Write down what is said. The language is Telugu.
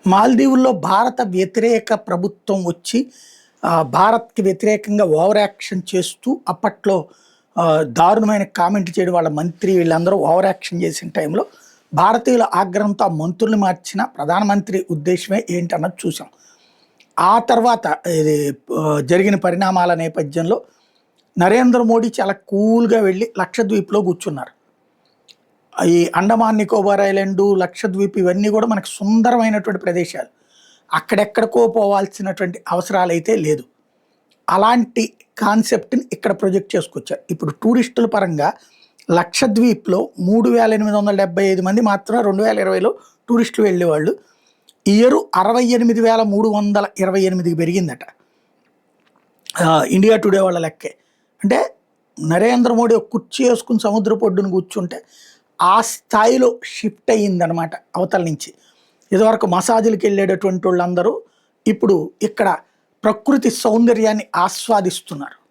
మాల్దీవుల్లో భారత వ్యతిరేక ప్రభుత్వం వచ్చి భారత్‌కి వ్యతిరేకంగా ఓవర్ యాక్షన్ చేస్తూ అప్పట్లో దారుణమైన కామెంట్ చేయడం వాళ్ళ మంత్రి వీళ్ళందరూ ఓవర్ యాక్షన్ చేసిన టైంలో భారతీయుల ఆగ్రహంతో ఆ మంత్రుల్ని మార్చిన ప్రధానమంత్రి ఉద్దేశ్యమే ఏంటన్నది చూసాం. ఆ తర్వాత ఇది జరిగిన పరిణామాల నేపథ్యంలో నరేంద్ర మోడీ చాలా కూల్‌గా వెళ్ళి లక్షద్వీప్‌లో కూర్చున్నారు. ఈ అండమాన్ నికోబార్ ఐలాండు, లక్షద్వీప్ ఇవన్నీ కూడా మనకు సుందరమైనటువంటి ప్రదేశాలు. అక్కడెక్కడికో పోవాల్సినటువంటి అవసరాలైతే లేదు. అలాంటి కాన్సెప్ట్‌ని ఇక్కడ ప్రొజెక్ట్ చేసుకొచ్చారు. ఇప్పుడు టూరిస్టుల పరంగా లక్షద్వీప్‌లో 3875 మంది మాత్రమే 2020లో టూరిస్టులు వెళ్ళేవాళ్ళు. ఈ ఇయర్ 68,328కి పెరిగిందట. ఇండియా టుడే వాళ్ళ లెక్కే. అంటే నరేంద్ర మోడీ ఒక కుర్చీ వేసుకుని సముద్రపు ఒడ్డున కూర్చుంటే ఆ స్థాయిలో షిఫ్ట్ అయ్యిందనమాట అవతల నుంచి. ఇదివరకు మసాజులకి వెళ్ళేటటువంటి వాళ్ళందరూ ఇప్పుడు ఇక్కడ ప్రకృతి సౌందర్యాన్ని ఆస్వాదిస్తున్నారు.